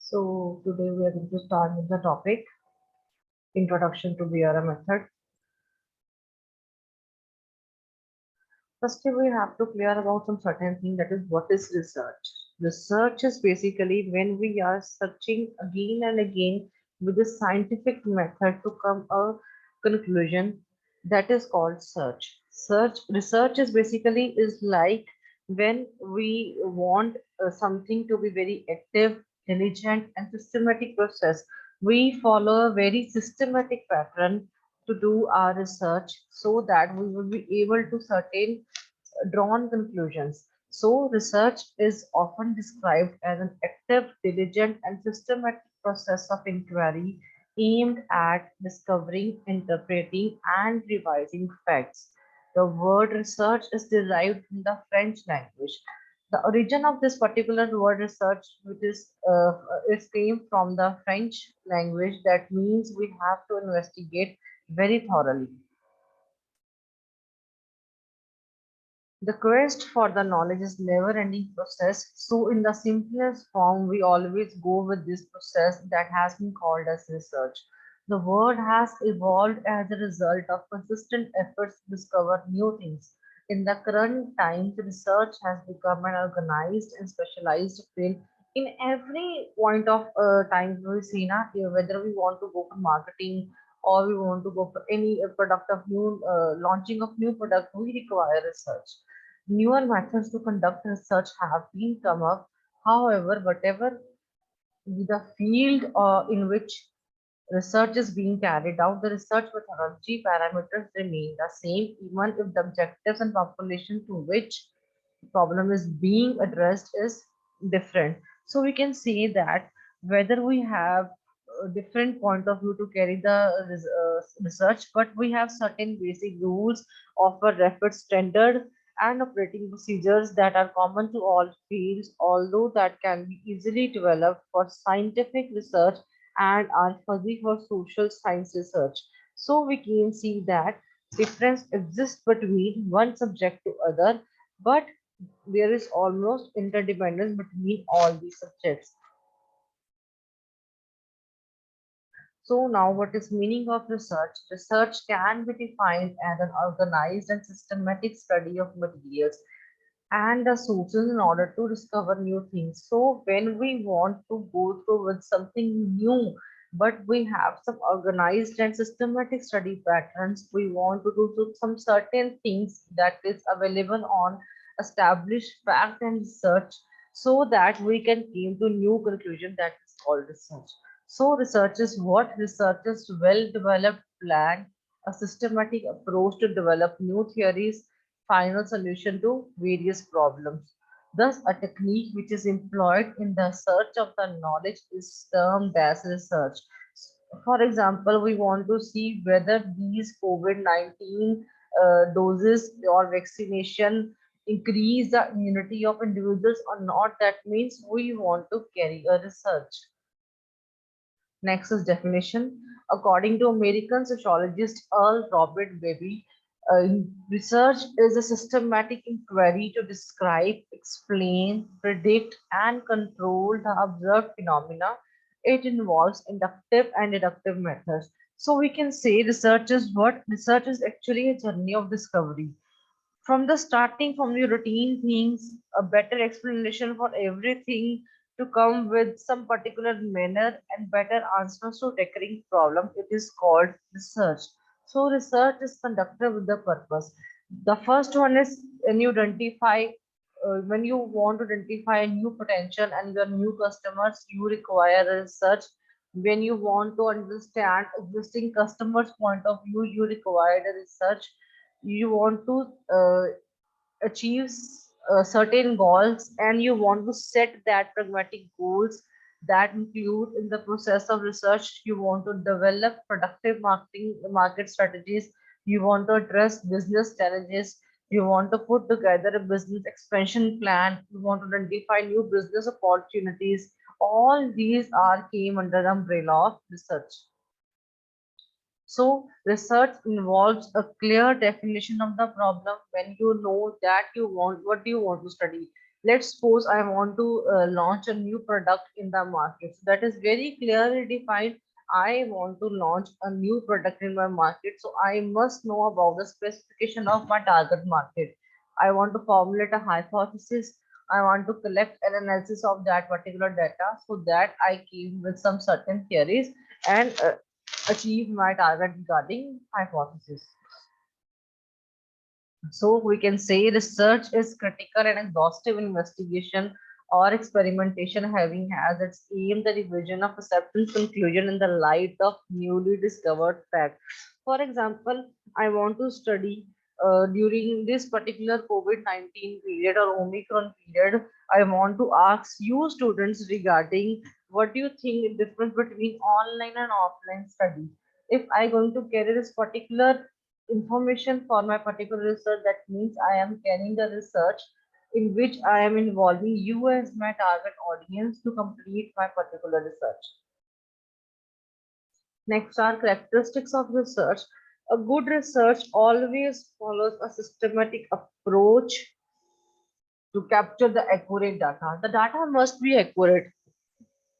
So today we are going to start with the topic Introduction to BRM method. Firstly, we have to clear about some certain thing, that is what is research. Research is basically when we are searching again and again with a scientific method to come a conclusion, that is called search. Research is basically is like when we want something to be very active, diligent and systematic process. We follow a very systematic pattern to do our research so that we will be able to certain drawn conclusions. So, research is often described as an active, diligent, and systematic process of inquiry aimed at discovering, interpreting, and revising facts. The word research is derived from the French language. The origin of this particular word research, which is came from the French language, that means we have to investigate very thoroughly. The quest for the knowledge is never-ending process. So in the simplest form, we always go with this process that has been called as research. The word has evolved as a result of consistent efforts to discover new things. In the current times, research has become an organized and specialized field. In every point of time we see na, whether we want to go for marketing or we want to go for any product of new launching of new product, we require research. Newer methods to conduct research have been come up. However, whatever the field in which research is being carried out, the research methodology parameters remain the same, even if the objectives and population to which the problem is being addressed is different. So we can say that whether we have a different point of view to carry the research, but we have certain basic rules of a referred standard and operating procedures that are common to all fields, although that can be easily developed for scientific research and are fuzzy for social science research. So we can see that difference exists between one subject to other, but there is almost interdependence between all these subjects. So now what is meaning of research? Research can be defined as an organized and systematic study of materials and the sources in order to discover new things. So when we want to go through with something new, but we have some organized and systematic study patterns, we want to do some certain things that is available on established fact and research so that we can came to new conclusion, that is called research. So research is what? Research is well developed plan, a systematic approach to develop new theories, final solution to various problems. Thus, a technique which is employed in the search of the knowledge is termed as research. For example, we want to see whether these COVID-19 doses or vaccination increase the immunity of individuals or not. That means we want to carry a research. Nexus definition. According to American sociologist Earl Robert Beebe, research is a systematic inquiry to describe, explain, predict, and control the observed phenomena. It involves inductive and deductive methods. So we can say research is what? Research is actually a journey of discovery from the starting from the routine things, a better explanation for everything to come with some particular manner and better answers to recurring problem. It is called research. So research is conducted with the purpose. The first one is when you want to identify a new potential and your new customers, you require research. When you want to understand existing customers' point of view, you require the research. You want to achieve certain goals and you want to set that pragmatic goals, that include in the process of research you want to develop productive market strategies, you want to address business challenges, you want to put together a business expansion plan, you want to identify new business opportunities. All these are came under the umbrella of research. So research involves a clear definition of the problem. When you know that you want, what do you want to study? Let's suppose I want to launch a new product in the market. So that is very clearly defined. I want to launch a new product in my market. So I must know about the specification of my target market. I want to formulate a hypothesis. I want to collect an analysis of that particular data so that I came with some certain theories and achieve my target regarding hypothesis. So we can say research is critical and exhaustive investigation or experimentation having as its aim the revision of acceptance conclusion in the light of newly discovered fact. For example, I want to study during this particular COVID-19 period or Omicron period, I want to ask you students regarding what do you think the difference between online and offline study. If I going to carry this particular information for my particular research, that means I am carrying the research in which I am involving you as my target audience to complete my particular research. Next are characteristics of research. A good research always follows a systematic approach to capture the accurate data. The data must be accurate.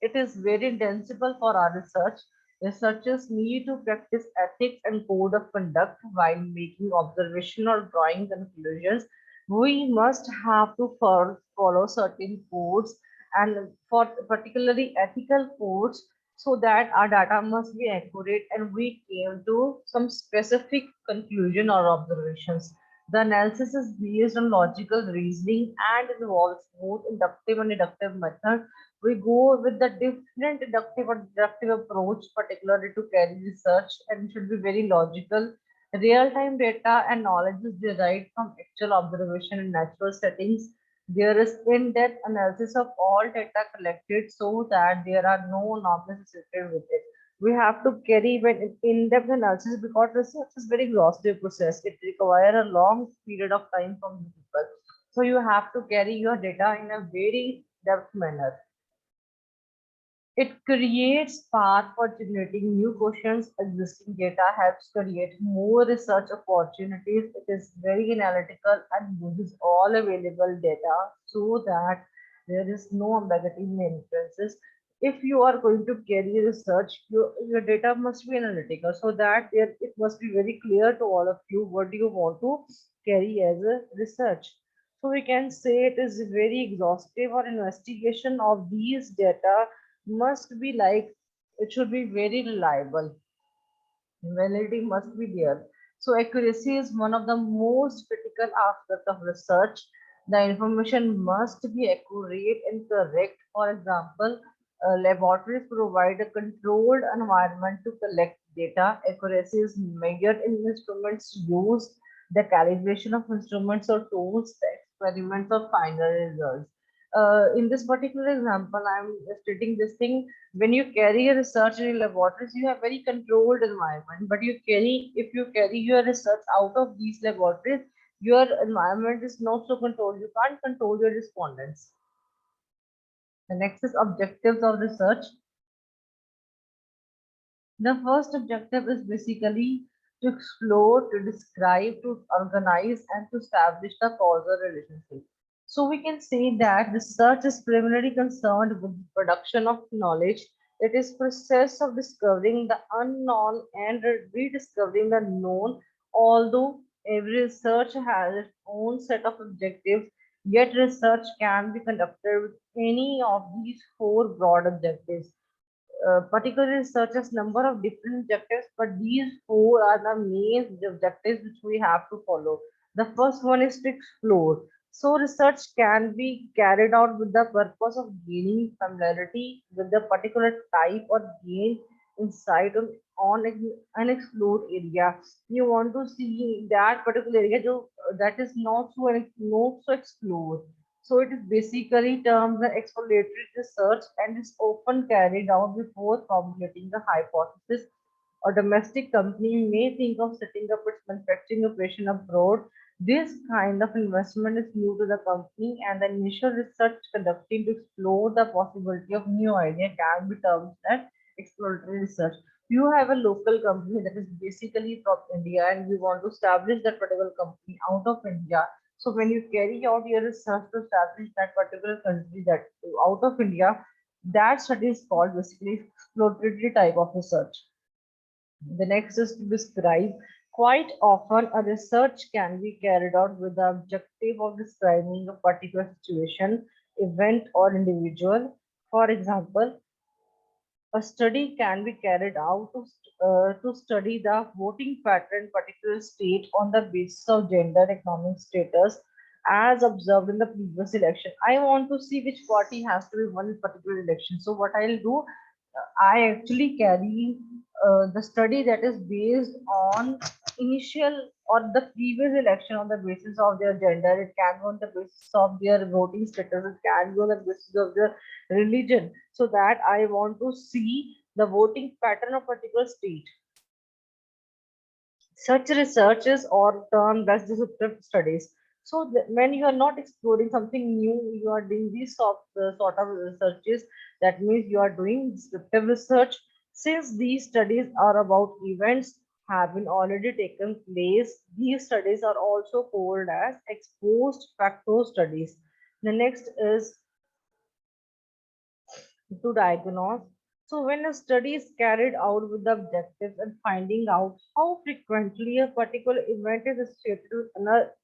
It is very indispensable for our research. Researchers need to practice ethics and code of conduct while making observation or drawing conclusions. We must have to follow certain codes and for particularly ethical codes so that our data must be accurate and we came to some specific conclusion or observations. The analysis is based on logical reasoning and involves both inductive and deductive methods. We go with the different deductive or deductive approach, particularly to carry research, and should be very logical. Real-time data and knowledge is derived from actual observation in natural settings. There is in-depth analysis of all data collected so that there are no anomalies associated with it. We have to carry even in-depth analysis because research is very exhaustive process. It requires a long period of time from the people. So you have to carry your data in a very depth manner. It creates path for generating new questions. Existing data helps create more research opportunities. It is very analytical and uses all available data so that there is no ambiguity in inferences. If you are going to carry research, your data must be analytical so that it must be very clear to all of you what do you want to carry as a research. So we can say it is very exhaustive or investigation of these data must be like it should be very reliable. Validity must be there. So accuracy is one of the most critical aspects of research. The information must be accurate and correct. For example, laboratories provide a controlled environment to collect data. Accuracy is measured in instruments used, the calibration of instruments or tools, the experiments or final results. In this particular example, I'm stating this thing when you carry a research in laboratories, you have very controlled environment. But if you carry your research out of these laboratories, your environment is not so controlled. You can't control your respondents. The next is objectives of research. The first objective is basically to explore, to describe, to organize, and to establish the causal relationship. So we can say that research is primarily concerned with the production of knowledge. It is process of discovering the unknown and rediscovering the known. Although every research has its own set of objectives, yet research can be conducted with any of these four broad objectives. Particularly researchers number of different objectives, but these four are the main objectives which we have to follow. The first one is to explore. So research can be carried out with the purpose of gaining familiarity with the particular type or gain insight on an unexplored area. You want to see that particular area that is not so explored. So it is basically termed the exploratory research and is often carried out before formulating the hypothesis. A domestic company may think of setting up its manufacturing operation abroad. This kind of investment is new to the company, and the initial research conducting to explore the possibility of new idea can be termed as exploratory research. You have a local company that is basically from India, and we want to establish that particular company out of India. So when you carry out your research to establish that particular country that out of India, that study is called basically exploratory type of research. The next is to describe. Quite often, a research can be carried out with the objective of describing a particular situation, event, or individual. For example, a study can be carried out to study the voting pattern in particular state on the basis of gender economic status as observed in the previous election. I want to see which party has to be won in particular election. So what I'll do, I actually carry the study that is based on initial or the previous election on the basis of their gender. It can be on the basis of their voting status. It can be on the basis of their religion, so that I want to see the voting pattern of particular state. Such researches are termed as descriptive studies. So when you are not exploring something new, you are doing these sort of researches. That means you are doing descriptive research. Since these studies are about events have been already taken place, these studies are also called as exposed facto studies. The next is to diagnose. So, when a study is carried out with the objectives and finding out how frequently a particular event is associated with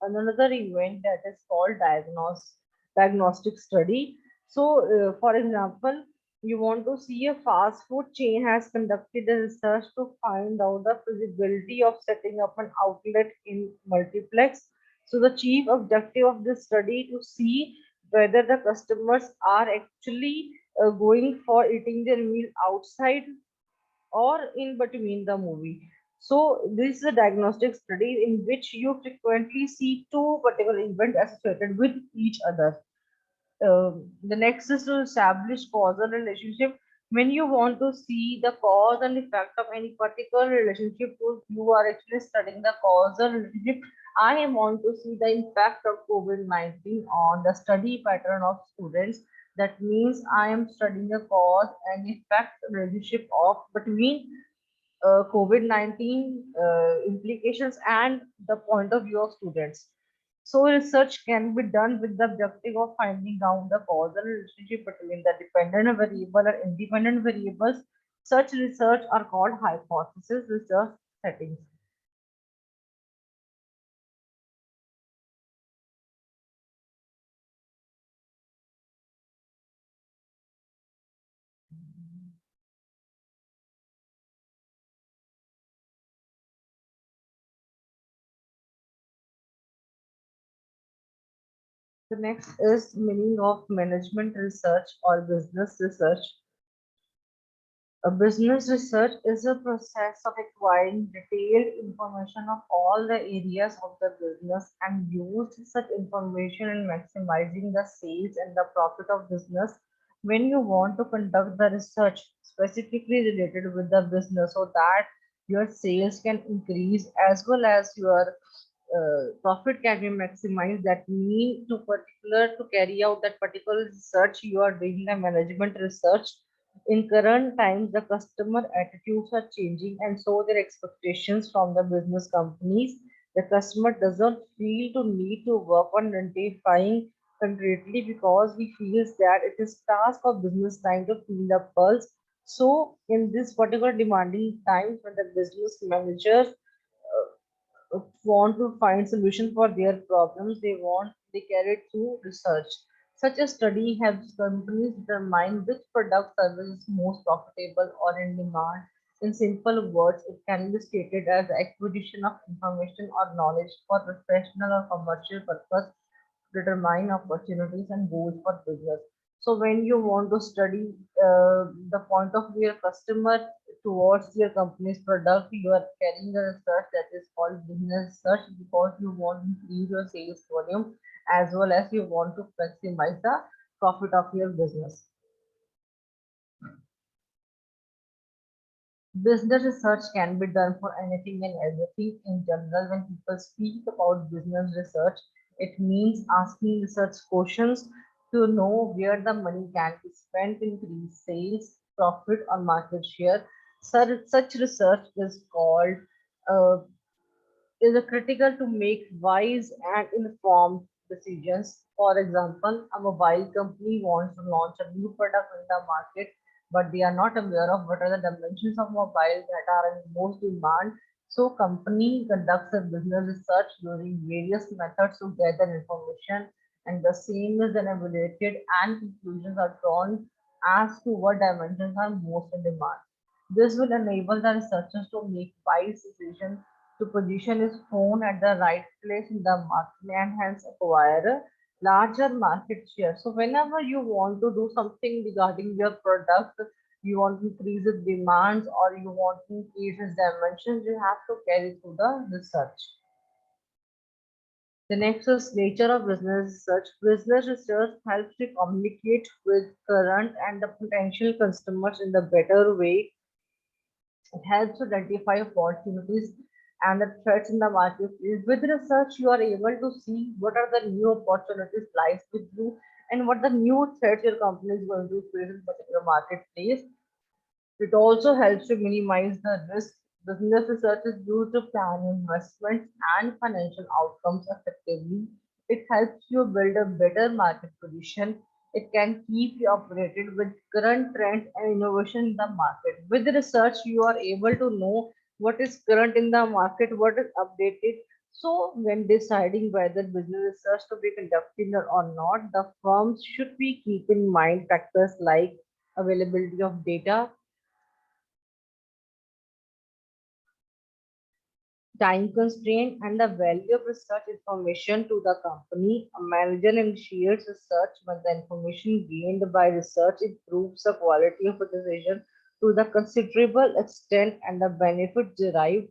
another event, that is called diagnostic study. So, for example, you want to see a fast food chain has conducted a research to find out the feasibility of setting up an outlet in multiplex. So, the chief objective of this study to see whether the customers are actually going for eating their meal outside or in between the movie. So this is a diagnostic study in which you frequently see two particular events associated with each other. The next is to establish causal relationship. When you want to see the cause and effect of any particular relationship, you are actually studying the causal relationship. I want to see the impact of COVID-19 on the study pattern of students. That means I am studying the cause and effect relationship of between COVID-19 implications and the point of view of students. So research can be done with the objective of finding out the causal relationship between the dependent variable and independent variables. Such research are called hypothesis research settings. The next is meaning of management research or business research. A business research is a process of acquiring detailed information of all the areas of the business and use such information in maximizing the sales and the profit of business. When you want to conduct the research specifically related with the business so that your sales can increase as well as your profit can be maximized, that mean to particular to carry out that particular research, you are doing the management research. In current times, the customer attitudes are changing and so their expectations from the business companies. The customer doesn't feel to need to work on identifying concretely because he feels that it is task of business time to feel the pulse. So in this particular demanding times when the business managers want to find solution for their problems, they carry it through research. Such a study helps companies determine which product service is most profitable or in demand. In simple words, it can be stated as the acquisition of information or knowledge for professional or commercial purpose to determine opportunities and goals for business. So when you want to study the point of view of customer towards your company's product, you are carrying a research that is called business research because you want to increase your sales volume as well as you want to maximize the profit of your business. Business research can be done for anything and everything. In general, when people speak about business research, it means asking research questions to know where the money can be spent to increase sales, profit, or market share. Such research is called uh, is critical to make wise and informed decisions. For example, a mobile company wants to launch a new product in the market, but they are not aware of what are the dimensions of mobile that are in most demand. So, company conducts a business research using various methods to gather information, and the same is then evaluated and conclusions are drawn as to what dimensions are most in demand. This will enable the researchers to make wise decisions to position his phone at the right place in the market and hence acquire a larger market share. So whenever you want to do something regarding your product, you want to increase its demands or you want to increase its dimensions, you have to carry through the research. The next is nature of business research. Business research helps to communicate with current and the potential customers in the better way. It helps to identify opportunities and the threats in the marketplace. With research, you are able to see what are the new opportunities lies with you and what the new threats your company is going to face in particular marketplace. It also helps to minimize the risk. Business research is used to plan investments and financial outcomes effectively. It helps you build a better market position. It can keep you updated with current trends and innovation in the market. With research, you are able to know what is current in the market, what is updated. So, when deciding whether business research to be conducted or not, the firms should be keep in mind factors like availability of data, time constraint, and the value of research information to the company. A manager initiates research when the information gained by research improves the quality of a decision to the considerable extent and the benefit derived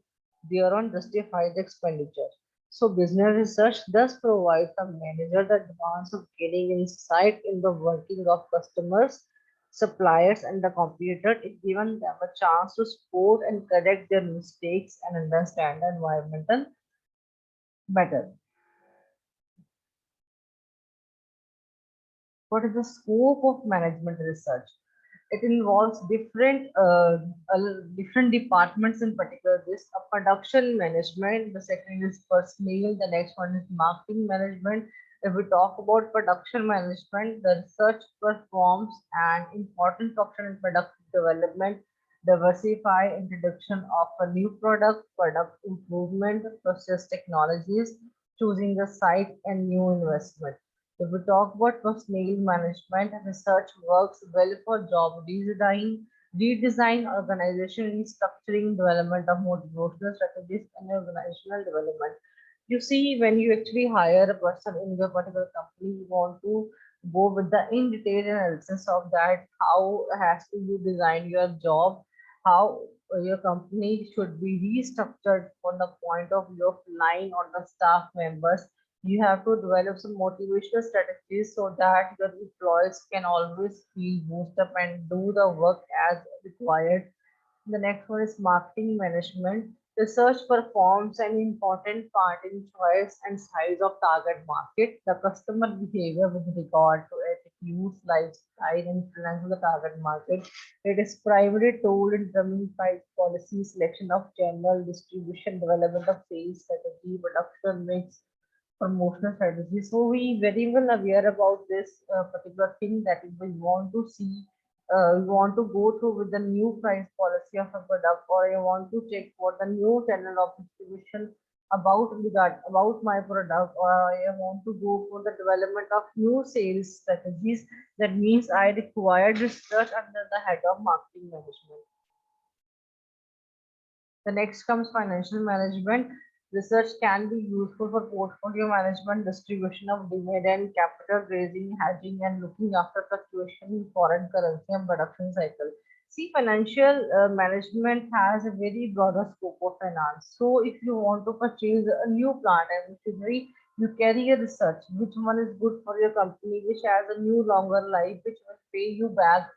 thereon justify the expenditure. So business research thus provides the manager the advance of gaining insight in the working of customers, suppliers, and the competitor. It given them a chance to spot and correct their mistakes and understand the environmental better. What is the scope of management research? It involves different departments, in particular this a production management, the second is personnel, the next one is marketing management. If we talk about production management, the research performs an important function in product development, diversify introduction of a new product improvement, process technologies, choosing the site and new investment. If we talk about personnel management, research works well for job redesign, organization restructuring, development of motivational strategies, and organizational development. You see, when you actually hire a person in your particular company, you want to go with the in detail analysis of that, how has to you design your job, how your company should be restructured from the point of view of line or the staff members. You have to develop some motivational strategies so that your employees can always feel boosted up and do the work as required. The next one is marketing management. Research performs an important part in choice and size of target market. The customer behavior with regard to attitudes, lifestyle, and influence of the target market. It is primarily told in determining price policy, selection of channel, distribution, development of sales strategy, production mix, promotional strategy. So we very well aware about this particular thing that if we want to see, you want to go through with the new price policy of a product, or you want to check what the new channel of distribution about my product, or I want to go for the development of new sales strategies. That means I required research under the head of marketing management. The next comes financial management. Research can be useful for portfolio management, distribution of dividend, capital raising, hedging, and looking after fluctuation in foreign currency and production cycle. See, financial management has a very broader scope of finance. So, if you want to purchase a new plant and machinery, you carry a research which one is good for your company, which has a new longer life, which will pay you back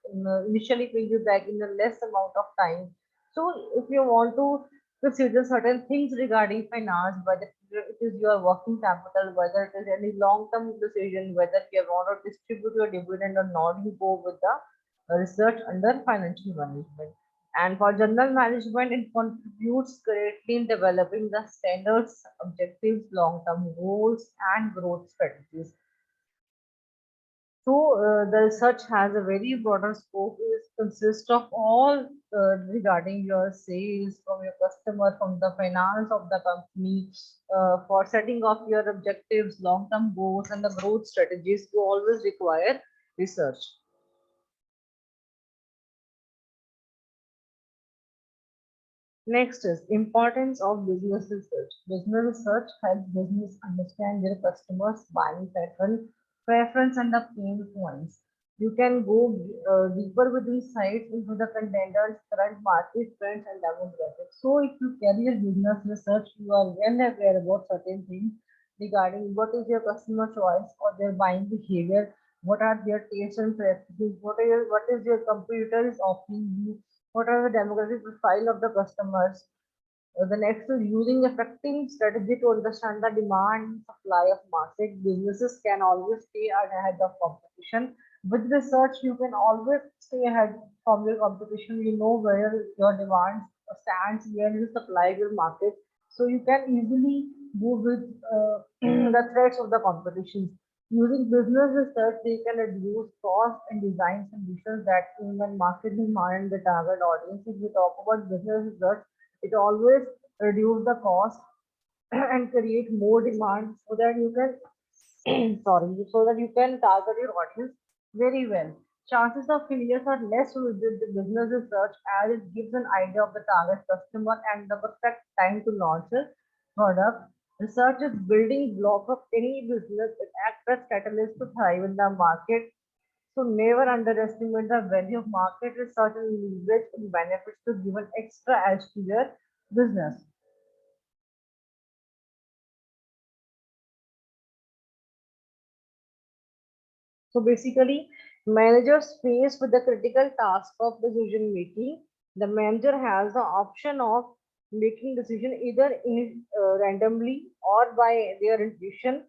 initially pay you back in a less amount of time. So if you want to consider certain things regarding finance, whether it is your working capital, whether it is any long-term decision, whether you want to distribute your dividend or not, you go with the research under financial management. And for general management, it contributes greatly in developing the standards, objectives, long-term goals, and growth strategies. So the research has a very broader scope. It consists of all regarding your sales from your customer, from the finance of the company, for setting of your objectives, long-term goals, and the growth strategies. You always require research. Next is importance of business research. Business research helps business understand their customers' buying pattern, preference, and the pain points. You can go deeper with insights into the contenders, current market trends, and demographics. So, if you carry a business research, you are well aware about certain things regarding what is your customer choice or their buying behavior, what are their tastes and preferences, what is your competitor is offering you, what are the demographic profile of the customers. The next is using effective strategy to understand the demand and supply of market. Businesses can always stay ahead of competition. With research, you can always stay ahead from your competition. You know where your demand stands, where you supply your market, so you can easily go with the threats of the competition. Using business research, they can reduce cost and design solutions that when market demand and the target audience. If we talk about business research, it always reduce the cost and create more demand so that you can sorry, so that you can target your audience very well. Chances of failures are less with the business research as it gives an idea of the target customer and the perfect time to launch a product. Research is building block of any business. It acts as catalyst to thrive in the market. So never underestimate the value of market research and leverage and benefits to give an extra edge to your business. So basically, managers faced with the critical task of decision making, the manager has the option of making decision either randomly or by their intuition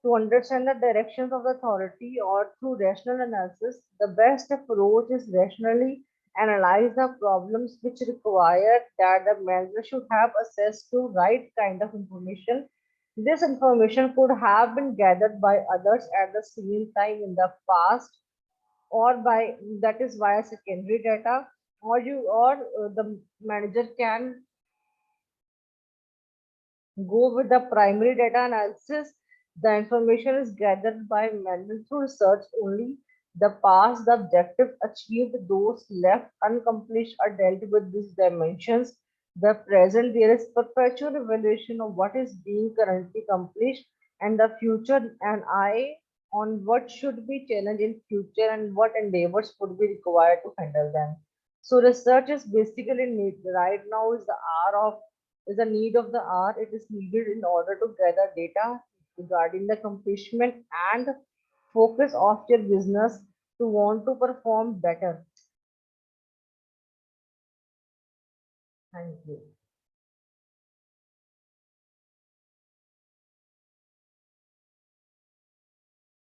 to understand the directions of the authority or through rational analysis. The best approach is rationally analyze the problems which require that the manager should have access to right kind of information. This information could have been gathered by others at the same time in the past, or by that is via secondary data, or the manager can go with the primary data analysis. The information is gathered by manual through research only. The past, the objectives achieved, those left unaccomplished are dealt with these dimensions. The present, there is perpetual evaluation of what is being currently accomplished, and the future, an eye on what should be challenged in future and what endeavors would be required to handle them. So research is basically need right now is the hour of is a need of the hour. It is needed in order to gather data regarding the accomplishment and focus of your business to want to perform better. Thank you.